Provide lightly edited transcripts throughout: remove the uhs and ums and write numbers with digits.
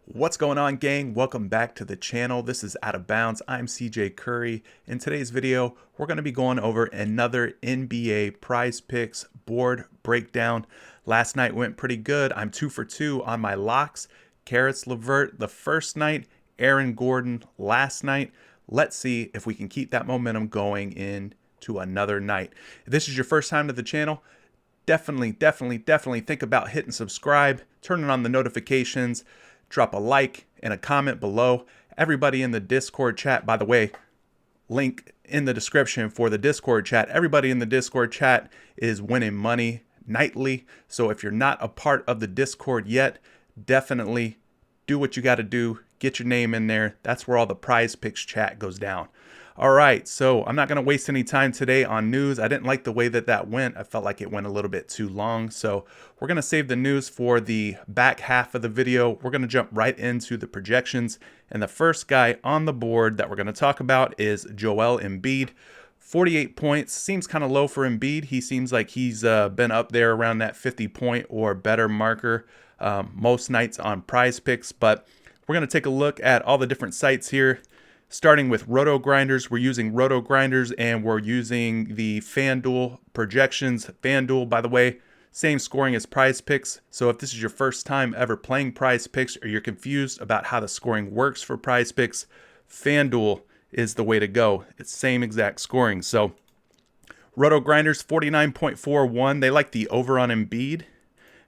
What's going on, gang? Welcome back to the channel. This is Out of Bounds. I'm CJ Curry. In today's video, we're going to be going over another NBA Prize Picks board breakdown. Last night went pretty good. I'm 2 for 2 on my locks. Karis LeVert the first night, Aaron Gordon last night. Let's see if we can keep that momentum going into another night. If this is your first time to the channel, definitely think about hitting subscribe, turning on the notifications. Drop a like and a comment below. Everybody in the Discord chat, by the way, link in the description for the Discord chat. Everybody in the Discord chat is winning money nightly. So if you're not a part of the Discord yet, definitely do what you got to do. Get your name in there. That's where all the Prize Picks chat goes down. All right, so I'm not going to waste any time today on news. I didn't like the way that went. I felt like it went a little bit too long. So we're going to save the news for the back half of the video. We're going to jump right into the projections. And the first guy on the board that we're going to talk about is Joelle Embiid. 48 points. Seems kind of low for Embiid. He seems like he's been up there around that 50-point or better marker most nights on Prize Picks. But we're going to take a look at all the different sites here. Starting with Roto Grinders, we're using Roto Grinders and we're using the FanDuel projections. FanDuel, by the way, same scoring as Prize Picks. So if this is your first time ever playing Prize Picks or you're confused about how the scoring works for Prize Picks, FanDuel is the way to go. It's same exact scoring. So Roto Grinders 49.41. They like the over on Embiid.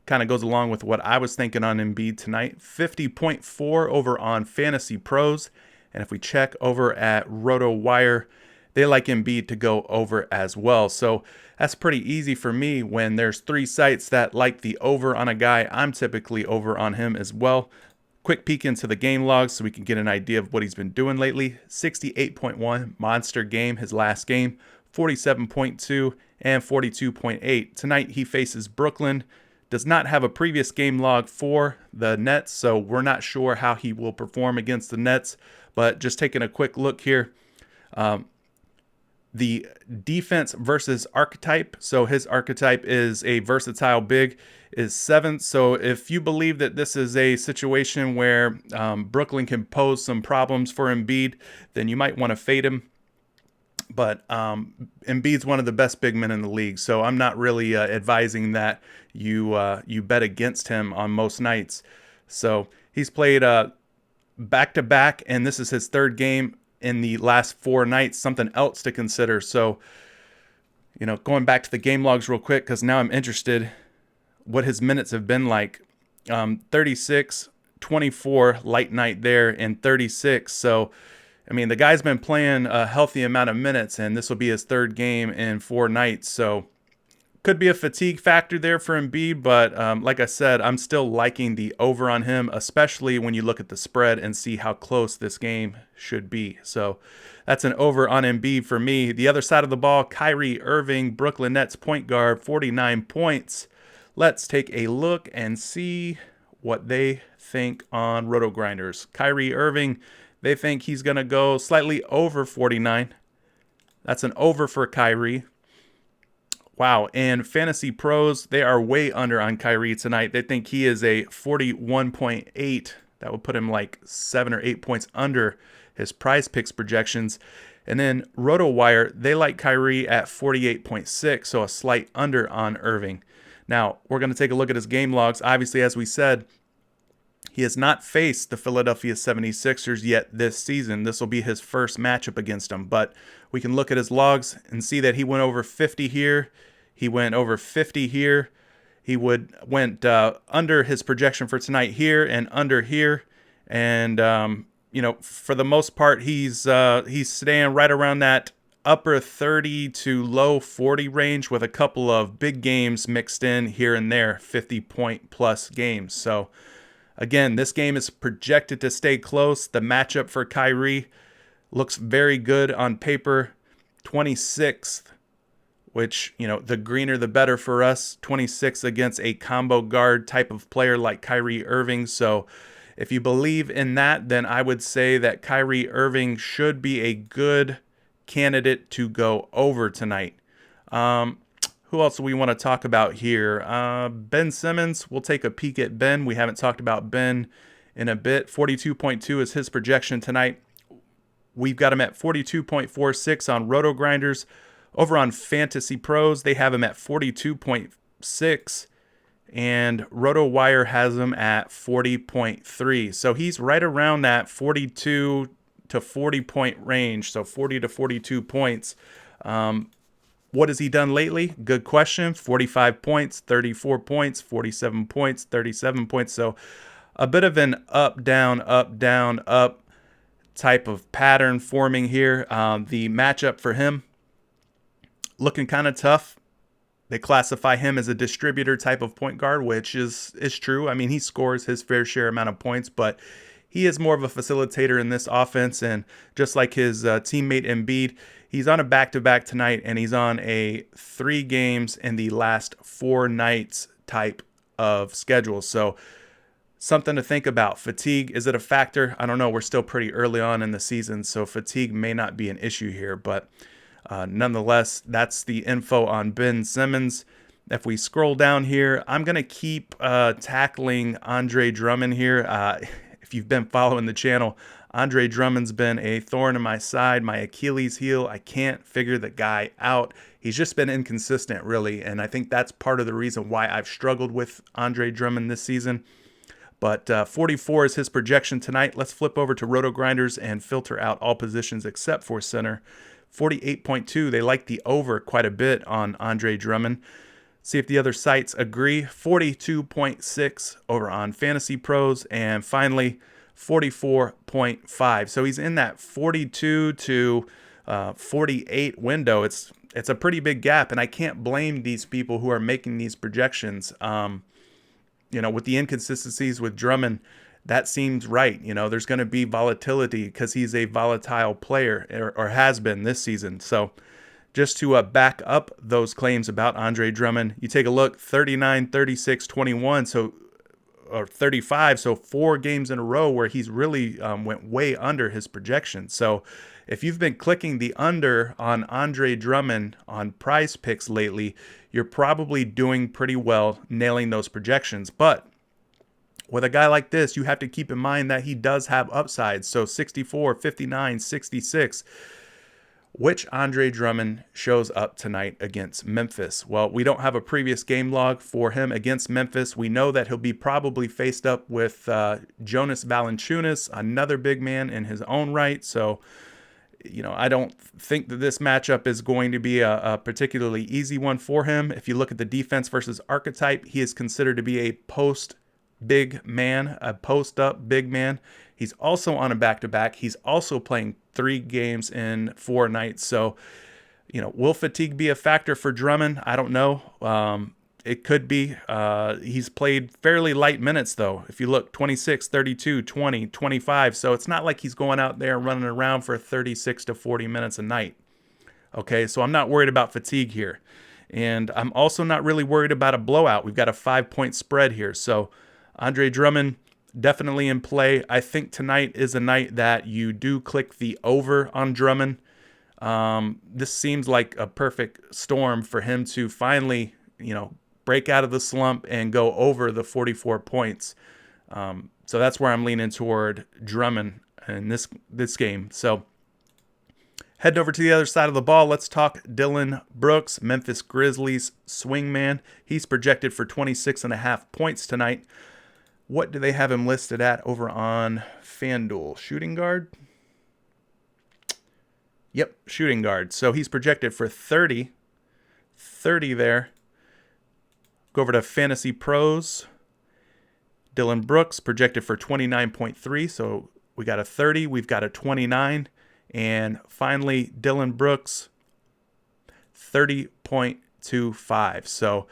Kind of goes along with what I was thinking on Embiid tonight. 50.4 over on Fantasy Pros. And if we check over at RotoWire, they like Embiid to go over as well. So that's pretty easy for me. When there's three sites that like the over on a guy, I'm typically over on him as well. Quick peek into the game logs so we can get an idea of what he's been doing lately. 68.1 monster game, his last game. 47.2 and 42.8. Tonight he faces Brooklyn. Does not have a previous game log for the Nets, so we're not sure how he will perform against the Nets. But just taking a quick look here, the defense versus archetype. So his archetype is a versatile big, is 7th. So if you believe that this is a situation where Brooklyn can pose some problems for Embiid, then you might want to fade him. But Embiid's one of the best big men in the league, so I'm not really advising that you bet against him on most nights. So he's played back-to-back, and this is his third game in the last 4 nights. Something else to consider. So, going back to the game logs real quick, because now I'm interested what his minutes have been like. 36, 24, light night there, and 36. So, I mean, the guy's been playing a healthy amount of minutes, and this will be his third game in 4 nights. So could be a fatigue factor there for Embiid, but like I said, I'm still liking the over on him, especially when you look at the spread and see how close this game should be. So that's an over on Embiid for me. The other side of the ball, Kyrie Irving, Brooklyn Nets point guard, 49 points. Let's take a look and see what they think on Roto Grinders. Kyrie Irving, they think he's going to go slightly over 49. That's an over for Kyrie. Wow. And Fantasy Pros, they are way under on Kyrie tonight. They think he is a 41.8. That would put him like 7 or 8 points under his Prize Picks projections. And then RotoWire, they like Kyrie at 48.6, so a slight under on Irving. Now, we're going to take a look at his game logs. Obviously, as we said, he has not faced the Philadelphia 76ers yet this season. This will be his first matchup against them. But we can look at his logs and see that he went over 50 here. He went over 50 here. He went under his projection for tonight here and under here. And, for the most part, he's staying right around that upper 30 to low 40 range with a couple of big games mixed in here and there, 50-point plus games. So, again, this game is projected to stay close. The matchup for Kyrie looks very good on paper. 26th, which, the greener the better for us. 26th against a combo guard type of player like Kyrie Irving. So if you believe in that, then I would say that Kyrie Irving should be a good candidate to go over tonight. Who else do we want to talk about here? Ben Simmons. We'll take a peek at Ben. We haven't talked about Ben in a bit. 42.2 is his projection tonight. We've got him at 42.46 on Roto Grinders. Over on Fantasy Pros, they have him at 42.6, and RotoWire has him at 40.3. So he's right around that 42 to 40 point range, so 40 to 42 points. What has he done lately? Good question. 45 points, 34 points, 47 points, 37 points. So a bit of an up, down, up type of pattern forming here. The matchup for him looking kind of tough. They classify him as a distributor type of point guard, which is true. I mean, he scores his fair share amount of points, but he is more of a facilitator in this offense. And just like his teammate Embiid, he's on a back-to-back tonight, and he's on a 3 games in the last 4 nights type of schedule. So something to think about. Fatigue, is it a factor? I don't know. We're still pretty early on in the season, so fatigue may not be an issue here. But nonetheless, that's the info on Ben Simmons. If we scroll down here, I'm going to keep tackling Andre Drummond here. If you've been following the channel, Andre Drummond's been a thorn in my side, my Achilles heel. I can't figure the guy out. He's just been inconsistent, really, and I think that's part of the reason why I've struggled with Andre Drummond this season. But 44 is his projection tonight. Let's flip over to Roto Grinders and filter out all positions except for center. 48.2, they like the over quite a bit on Andre Drummond. See if the other sites agree. 42.6 over on Fantasy Pros. And finally, 44.5. So he's in that 42 to 48 window. It's a pretty big gap, and I can't blame these people who are making these projections. With the inconsistencies with Drummond, that seems right. There's going to be volatility because he's a volatile player, or has been this season. So just to back up those claims about Andre Drummond, you take a look, 39, 36, 21, or 35, so 4 games in a row where he's really went way under his projection. So if you've been clicking the under on Andre Drummond on PrizePicks lately, you're probably doing pretty well nailing those projections. But with a guy like this, you have to keep in mind that he does have upsides. So 64, 59, 66. Which Andre Drummond shows up tonight against Memphis? Well, we don't have a previous game log for him against Memphis. We know that he'll be probably faced up with Jonas Valanciunas, another big man in his own right. So, I don't think that this matchup is going to be a particularly easy one for him. If you look at the defense versus archetype, he is considered to be a post big man, a post-up big man. He's also on a back-to-back. He's also playing 3 games in 4 nights. So, will fatigue be a factor for Drummond? I don't know. It could be. He's played fairly light minutes, though. If you look, 26, 32, 20, 25. So it's not like he's going out there running around for 36 to 40 minutes a night. Okay, so I'm not worried about fatigue here. And I'm also not really worried about a blowout. We've got a 5-point spread here. So Andre Drummond, definitely in play. I think tonight is a night that you do click the over on Drummond. This seems like a perfect storm for him to finally, break out of the slump and go over the 44 points. So that's where I'm leaning toward Drummond in this game. So heading over to the other side of the ball, let's talk Dillon Brooks, Memphis Grizzlies swingman. He's projected for 26.5 points tonight. What do they have him listed at over on FanDuel? Shooting guard? Yep, shooting guard. So he's projected for 30 there. Go over to Fantasy Pros. Dillon Brooks projected for 29.3. So we got a 30, we've got a 29. And finally, Dillon Brooks, 30.25. So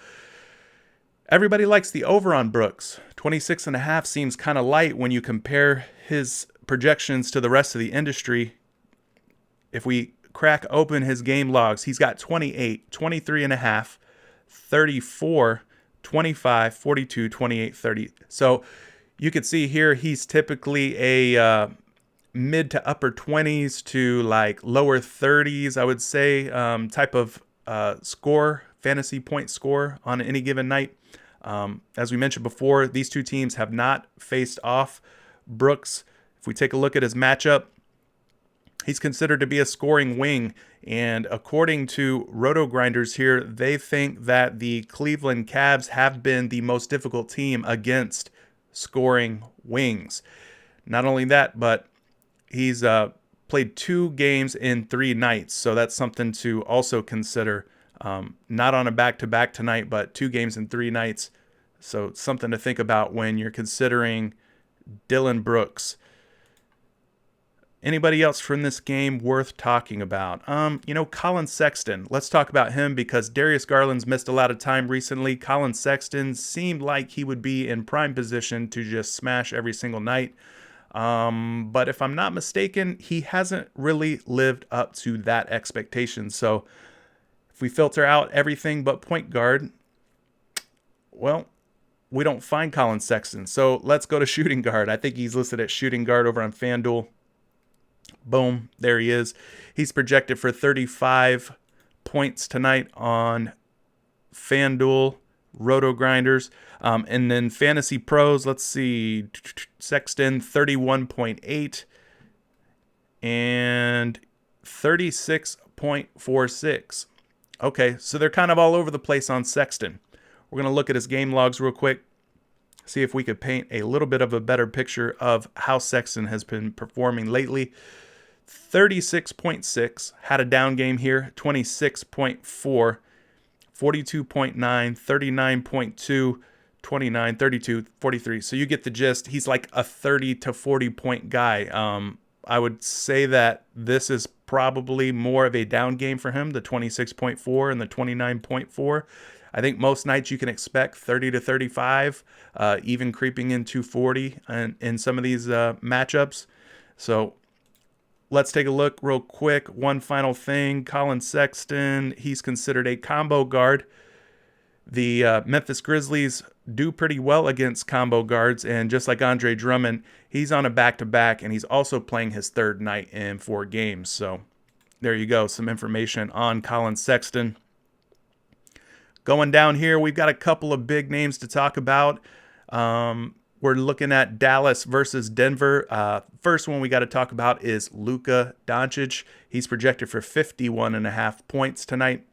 everybody likes the over on Brooks. 26.5 seems kind of light when you compare his projections to the rest of the industry. If we crack open his game logs, he's got 28, 23.5, 34, 25, 42, 28, 30. So you could see here he's typically a mid to upper 20s to like lower 30s, I would say, type of score, fantasy point score on any given night. As we mentioned before, these two teams have not faced off Brooks, if we take a look at his matchup, he's considered to be a scoring wing. And according to Roto Grinders here, they think that the Cleveland Cavs have been the most difficult team against scoring wings. Not only that, but he's played 2 games in 3 nights. So that's something to also consider. Not on a back-to-back tonight, but 2 games in 3 nights. So something to think about when you're considering Dillon Brooks. Anybody else from this game worth talking about? Colin Sexton. Let's talk about him because Darius Garland's missed a lot of time recently. Colin Sexton seemed like he would be in prime position to just smash every single night. But if I'm not mistaken, he hasn't really lived up to that expectation. So if we filter out everything but point guard, well, we don't find Colin Sexton. So let's go to shooting guard. I think he's listed at shooting guard over on FanDuel. Boom, there he is. He's projected for 35 points tonight on FanDuel, Roto Grinders. And then Fantasy Pros, let's see, Sexton 31.8 and 36.46. Okay, so they're kind of all over the place on Sexton. We're going to look at his game logs real quick, see if we could paint a little bit of a better picture of how Sexton has been performing lately. 36.6, had a down game here, 26.4, 42.9, 39.2, 29, 32, 43. So you get the gist. He's like a 30 to 40 point guy. I would say that this is probably more of a down game for him, the 26.4 and the 29.4. I think most nights you can expect 30 to 35, even creeping into 40 in some of these matchups. So let's take a look real quick. One final thing, Colin Sexton, he's considered a combo guard. The Memphis Grizzlies do pretty well against combo guards, and just like Andre Drummond, he's on a back-to-back, and he's also playing his 3rd night in 4 games. So there you go, some information on Colin Sexton. Going down here, we've got a couple of big names to talk about. We're looking at Dallas versus Denver. First one we got to talk about is Luca Doncic. He's projected for 51.5 points tonight.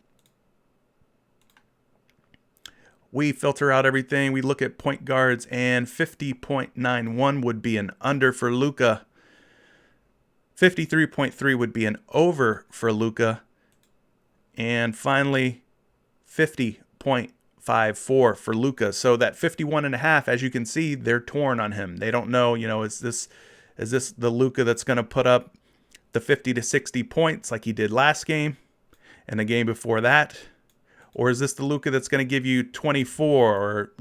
We filter out everything. We look at point guards, and 50.91 would be an under for Luca. 53.3 would be an over for Luca. And finally, 50.54 for Luca. So that 51.5, as you can see, they're torn on him. They don't know, is this the Luca that's going to put up the 50 to 60 points like he did last game and the game before that? Or is this the Luca that's going to give you 24 or,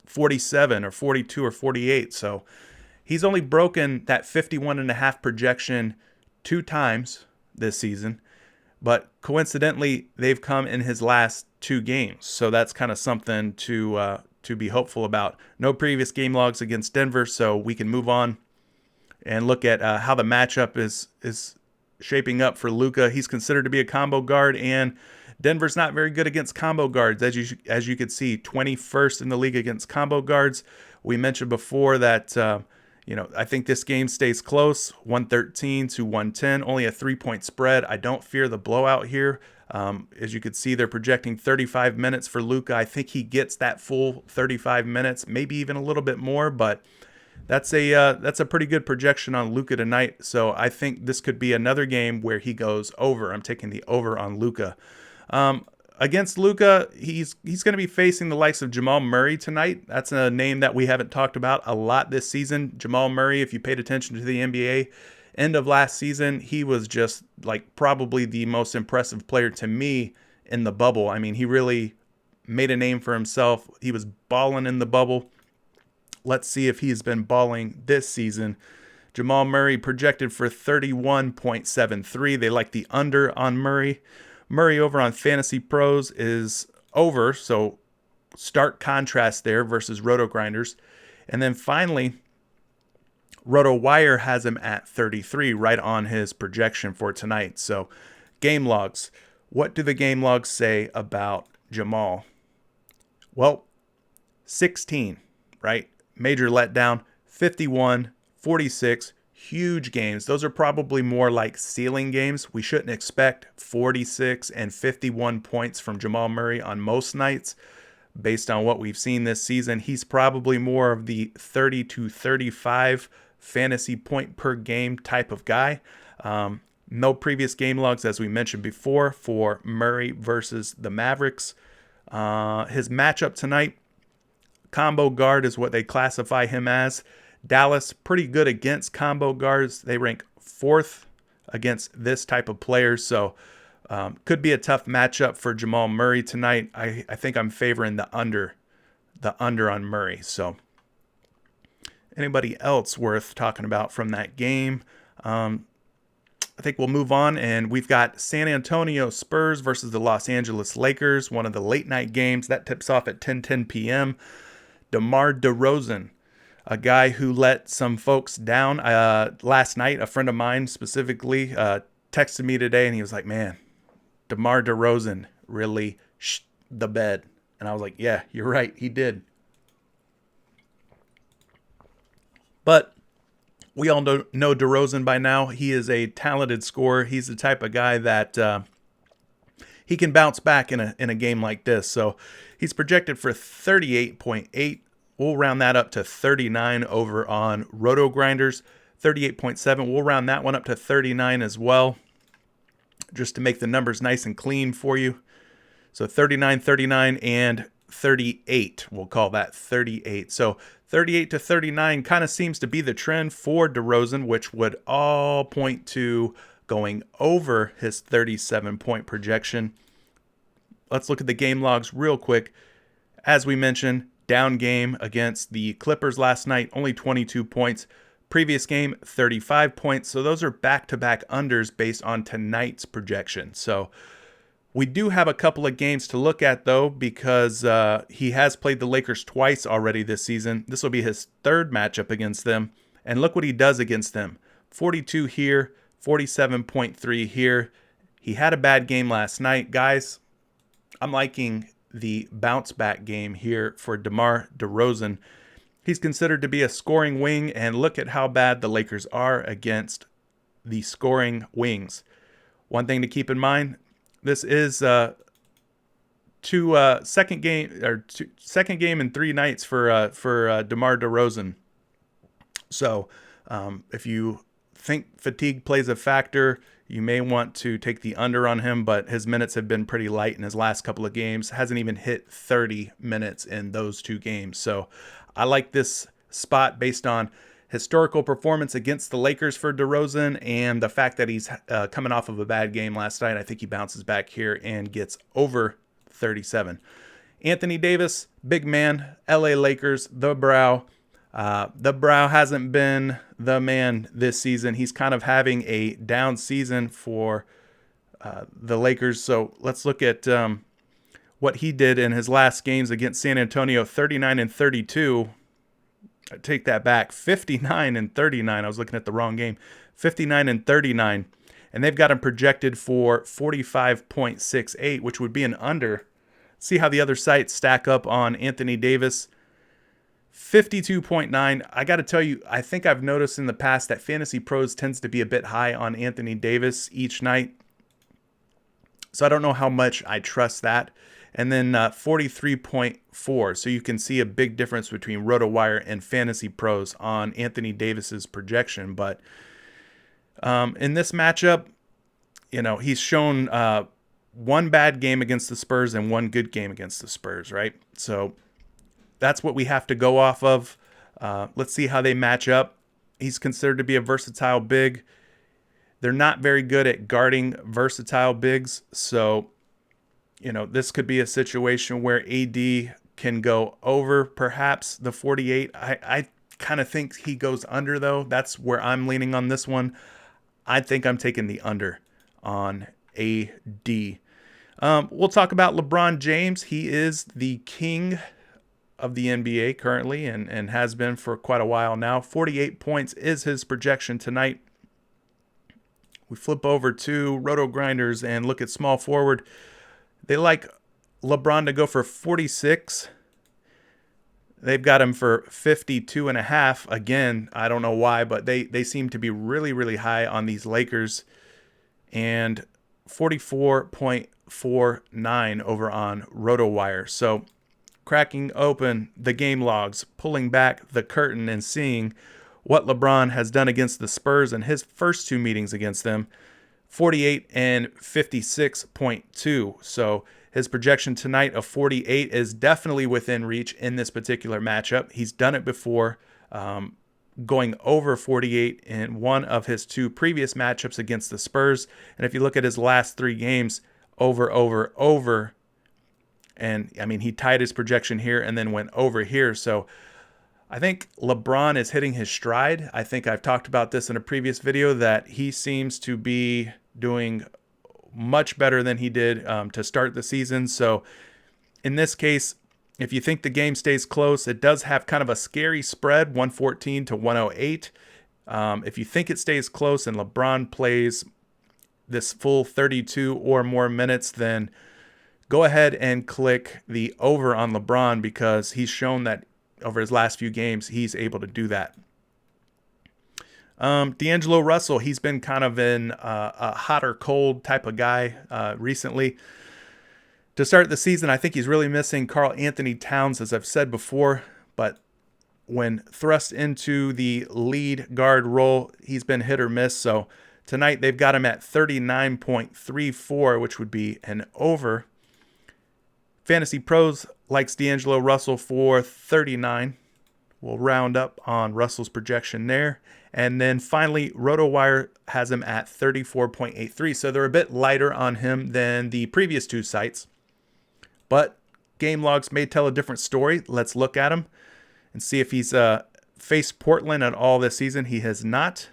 47 or 42 or 48? So he's only broken that 51.5 projection 2 times this season. But coincidentally, they've come in his last 2 games. So that's kind of something to be hopeful about. No previous game logs against Denver, so we can move on and look at how the matchup is shaping up for Luca. He's considered to be a combo guard, and Denver's not very good against combo guards. As you could see, 21st in the league against combo guards. We mentioned before that I think this game stays close, 113 to 110, only a 3-point spread. I don't fear the blowout here. As you could see, they're projecting 35 minutes for Luca. I think he gets that full 35 minutes, maybe even a little bit more, but that's a pretty good projection on Luca tonight. So I think this could be another game where he goes over. I'm taking the over on Luca. Against Luca, he's going to be facing the likes of Jamal Murray tonight. That's a name that we haven't talked about a lot this season. Jamal Murray, if you paid attention to the NBA end of last season, he was just like probably the most impressive player to me in the bubble. I mean, he really made a name for himself. He was balling in the bubble. Let's see if he's been balling this season. Jamal Murray projected for 31.73. They like the under on Murray. Murray over on Fantasy Pros is over, so stark contrast there versus Roto Grinders. And then finally, Roto Wire has him at 33, right on his projection for tonight. So game logs. What do the game logs say about Jamal? Well, 16, right? Major letdown, 51, 46. Huge games. Those are probably more like ceiling games. We shouldn't expect 46 and 51 points from Jamal Murray on most nights. Based on what we've seen this season, he's probably more of the 30 to 35 fantasy point per game type of guy. No previous game logs, as we mentioned before, for Murray versus the Mavericks. His matchup tonight, combo guard is what they classify him as. Dallas, pretty good against combo guards. They rank 4th against this type of players. So could be a tough matchup for Jamal Murray tonight. I think I'm favoring the under on Murray. So anybody else worth talking about from that game? I think we'll move on, and we've got San Antonio Spurs versus the Los Angeles Lakers, one of the late night games. That tips off at 10:10 p.m. Demar Derozan, a guy who let some folks down last night. A friend of mine specifically texted me today, and he was like, man, DeMar DeRozan really the bed. And I was like, yeah, you're right. He did. But we all know DeRozan by now. He is a talented scorer. He's the type of guy that he can bounce back in a game like this. So he's projected for 38.8. We'll round that up to 39 over on Roto Grinders. 38.7. We'll round that one up to 39 as well, just to make the numbers nice and clean for you. So 39, 39, and 38. We'll call that 38. So 38 to 39 kind of seems to be the trend for DeRozan, which would all point to going over his 37-point projection. Let's look at the game logs real quick. As we mentioned, down game against the Clippers last night, only 22 points. Previous game, 35 points. So those are back-to-back unders based on tonight's projection. So we do have a couple of games to look at, though, because he has played the Lakers twice already this season. This will be his third matchup against them. And look what he does against them. 42 here, 47.3 here. He had a bad game last night. Guys, I'm liking the bounce-back game here for DeMar DeRozan. He's considered to be a scoring wing, and look at how bad the Lakers are against the scoring wings. One thing to keep in mind, this is second game in 3 nights for DeMar DeRozan. So if you think fatigue plays a factor, you may want to take the under on him, but his minutes have been pretty light in his last couple of games. Hasn't even hit 30 minutes in those 2 games. So I like this spot based on historical performance against the Lakers for DeRozan and the fact that he's coming off of a bad game last night. I think he bounces back here and gets over 37. Anthony Davis, big man, LA Lakers, the brow. The brow hasn't been the man this season. He's kind of having a down season for the Lakers. So let's look at what he did in his last games against San Antonio, 39 and 32. I take that back, 59 and 39. I was looking at the wrong game. 59 and 39. And they've got him projected for 45.68, which would be an under. See how the other sites stack up on Anthony Davis. 52.9. I got to tell you, I think I've noticed in the past that Fantasy Pros tends to be a bit high on Anthony Davis each night. So I don't know how much I trust that. And then 43.4. So you can see a big difference between RotoWire and Fantasy Pros on Anthony Davis's projection. But in this matchup, he's shown one bad game against the Spurs and one good game against the Spurs, right? So that's what we have to go off of. Let's see how they match up. He's considered to be a versatile big. They're not very good at guarding versatile bigs. So, this could be a situation where AD can go over perhaps the 48. I kind of think he goes under, though. That's where I'm leaning on this one. I think I'm taking the under on AD. We'll talk about LeBron James. He is the king of the NBA currently and has been for quite a while now. 48 points is his projection tonight. We flip over to Roto Grinders and look at small forward. They like LeBron to go for 46. They've got him for 52.5. Again, I don't know why, but they seem to be really, really high on these Lakers. And 44.49 over on RotoWire. So cracking open the game logs, pulling back the curtain and seeing what LeBron has done against the Spurs in his first two meetings against them, 48 and 56.2. So his projection tonight of 48 is definitely within reach in this particular matchup. He's done it before, going over 48 in one of his two previous matchups against the Spurs. And if you look at his last three games, over. And I mean, he tied his projection here and then went over here. So I think LeBron is hitting his stride. I think I've talked about this in a previous video that he seems to be doing much better than he did to start the season. So in this case, if you think the game stays close, it does have kind of a scary spread, 114 to 108. If you think it stays close and LeBron plays this full 32 or more minutes, then go ahead and click the over on LeBron because he's shown that over his last few games, he's able to do that. D'Angelo Russell, he's been kind of in a hot or cold type of guy recently. To start the season, I think he's really missing Karl Anthony Towns, as I've said before, but when thrust into the lead guard role, he's been hit or miss. So tonight they've got him at 39.34, which would be an over. Fantasy Pros likes D'Angelo Russell for 39. We'll round up on Russell's projection there. And then finally, RotoWire has him at 34.83. So they're a bit lighter on him than the previous two sites. But game logs may tell a different story. Let's look at him and see if he's faced Portland at all this season. He has not.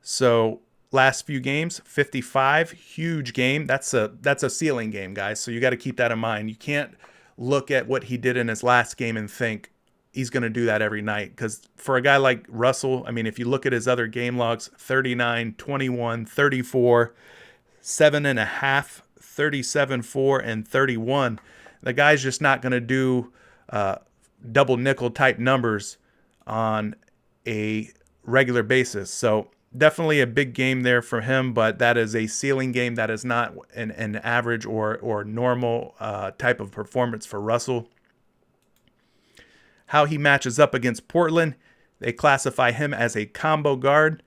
So last few games, 55, huge game. That's a ceiling game, guys. So you got to keep that in mind. You can't look at what he did in his last game and think he's going to do that every night. Because for a guy like Russell, I mean, if you look at his other game logs, 39, 21, 34, 7.5, 37, 4, and 31, the guy's just not going to do double nickel type numbers on a regular basis. So definitely a big game there for him, but that is a ceiling game. That is not an average or normal type of performance for Russell. How he matches up against Portland, they classify him as a combo guard,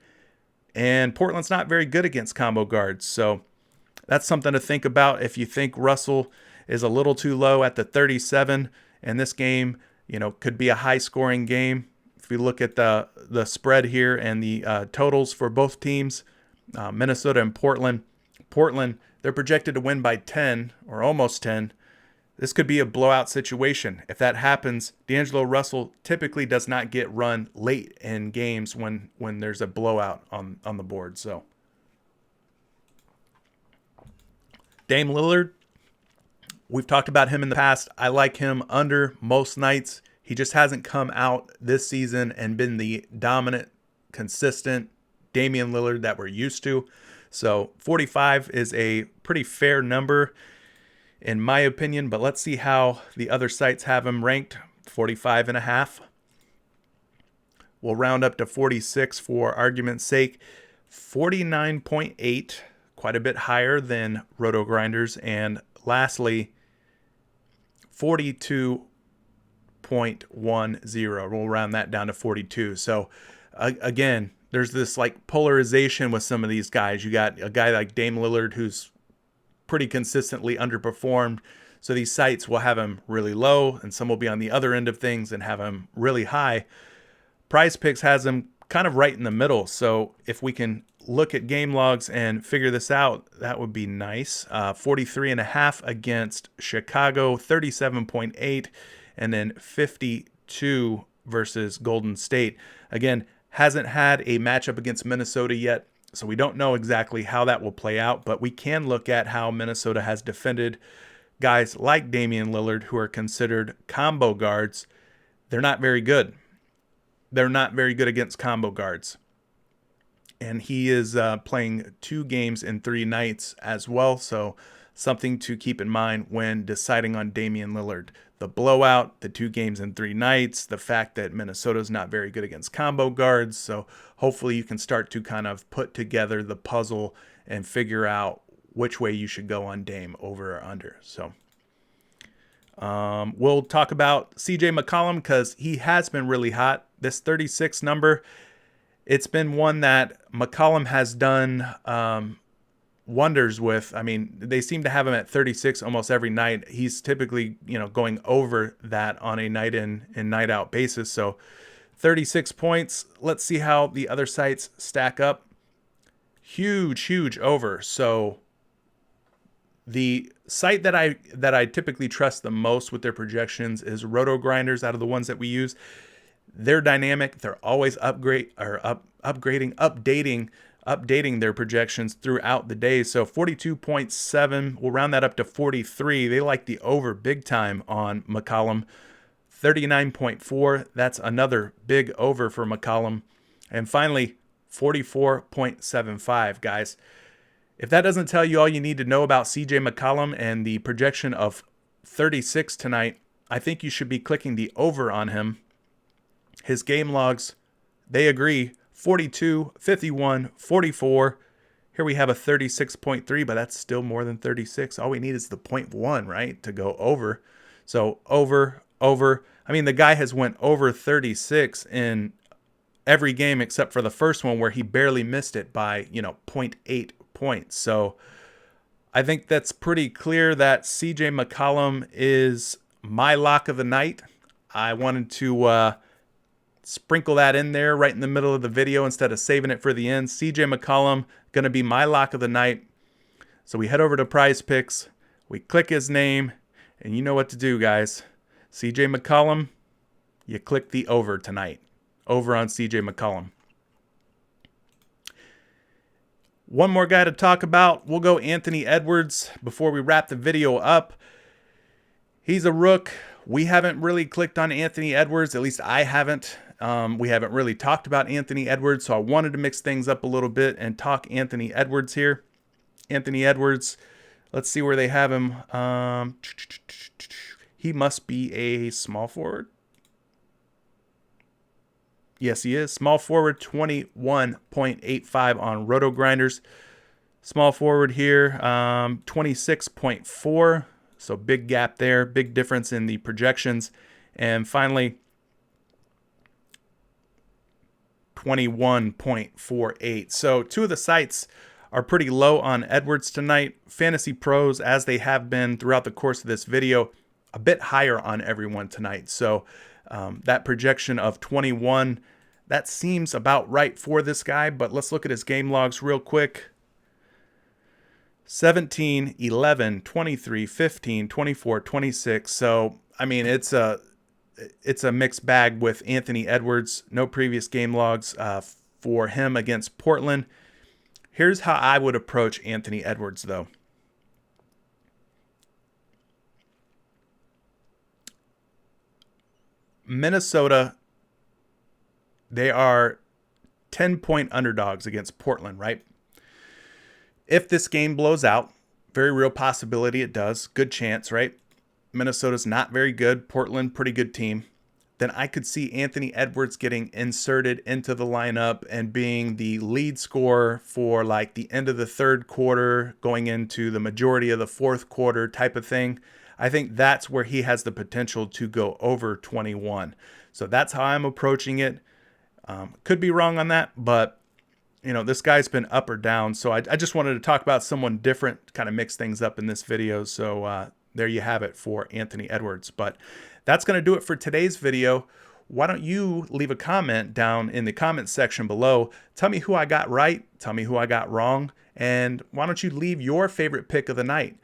and Portland's not very good against combo guards. So that's something to think about if you think Russell is a little too low at the 37, and this game, could be a high-scoring game. If we look at the spread here and the totals for both teams, Minnesota and Portland, they're projected to win by 10 or almost 10. This could be a blowout situation. If that happens, D'Angelo Russell typically does not get run late in games when there's a blowout on the board. So Dame Lillard, we've talked about him in the past. I like him under most nights. He just hasn't come out this season and been the dominant, consistent Damian Lillard that we're used to. So 45 is a pretty fair number in my opinion, but let's see how the other sites have him ranked. 45.5. We'll round up to 46 for argument's sake. 49.8, quite a bit higher than Roto Grinders. And lastly, 42.10. We'll round that down to 42. So again, there's this like polarization with some of these guys. You got a guy like Dame Lillard who's pretty consistently underperformed. So these sites will have him really low, and some will be on the other end of things and have him really high. PrizePicks has him kind of right in the middle. So if we can look at game logs and figure this out, that would be nice. 43.5 against Chicago, 37.8, and then 52 versus Golden State. Again, hasn't had a matchup against Minnesota yet, so we don't know exactly how that will play out, but we can look at how Minnesota has defended guys like Damian Lillard, who are considered combo guards. They're not very good. They're not very good against combo guards. And he is playing 2 games in 3 nights as well, so something to keep in mind when deciding on Damian Lillard. the blowout, the 2 games in 3 nights, the fact that Minnesota's not very good against combo guards. So hopefully you can start to kind of put together the puzzle and figure out which way you should go on Dame, over or under. So we'll talk about CJ McCollum because he has been really hot. This 36 number, it's been one that McCollum has done wonders with. I mean, they seem to have him at 36 almost every night. He's typically, going over that on a night in and night out basis. So 36 points. Let's see how the other sites stack up. Huge over. So the site that I typically trust the most with their projections is Roto Grinders. Out of the ones that we use, they're dynamic. They're always updating their projections throughout the day. So 42.7, we'll round that up to 43. They like the over big time on McCollum. 39.4, that's another big over for McCollum. And finally, 44.75, guys. If that doesn't tell you all you need to know about CJ McCollum and the projection of 36 tonight, I think you should be clicking the over on him. His game logs, they agree. 42, 51, 44. Here we have a 36.3, but that's still more than 36. All we need is the 0.1, right, to go over. So over. I mean, the guy has went over 36 in every game except for the first one where he barely missed it by, 0.8 points. So I think that's pretty clear that CJ McCollum is my lock of the night. I wanted to sprinkle that in there right in the middle of the video instead of saving it for the end. CJ McCollum going to be my lock of the night. So we head over to PrizePicks, we click his name, and you know what to do, guys. CJ McCollum, you click the over tonight. Over on CJ McCollum. One more guy to talk about. We'll go Anthony Edwards before we wrap the video up. He's a rook. We haven't really clicked on Anthony Edwards. At least I haven't. We haven't really talked about Anthony Edwards, so I wanted to mix things up a little bit and talk Anthony Edwards here. Anthony Edwards, let's see where they have him. He must be a small forward. Yes, he is. Small forward, 21.85 on Roto Grinders. Small forward here, 26.4. So big gap there, big difference in the projections. And finally, 21.48. So 2 of the sites are pretty low on Edwards tonight. Fantasy Pros, as they have been throughout the course of this video, a bit higher on everyone tonight. So that projection of 21, that seems about right for this guy. But let's look at his game logs real quick. 17, 11, 23, 15, 24, 26. So, I mean, it's a mixed bag with Anthony Edwards. No previous game logs for him against Portland. Here's how I would approach Anthony Edwards, though. Minnesota, they are 10-point underdogs against Portland, right? If this game blows out, very real possibility it does. Good chance, right? Minnesota's not very good. Portland, pretty good team. Then I could see Anthony Edwards getting inserted into the lineup and being the lead scorer for like the end of the third quarter, going into the majority of the fourth quarter type of thing. I think that's where he has the potential to go over 21. So that's how I'm approaching it. Could be wrong on that, but this guy's been up or down. So I just wanted to talk about someone different, kind of mix things up in this video. So there you have it for Anthony Edwards. But that's going to do it for today's video. Why don't you leave a comment down in the comment section below? Tell me who I got right. Tell me who I got wrong. And why don't you leave your favorite pick of the night?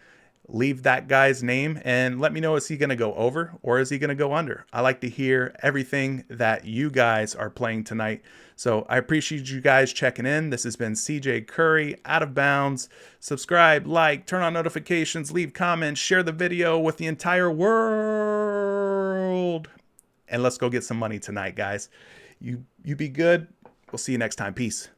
Leave that guy's name and let me know, is he going to go over or is he going to go under? I like to hear everything that you guys are playing tonight. So I appreciate you guys checking in. This has been CJ Curry, Out of Bounds. Subscribe, like, turn on notifications, leave comments, share the video with the entire world. And let's go get some money tonight, guys. You be good. We'll see you next time. Peace.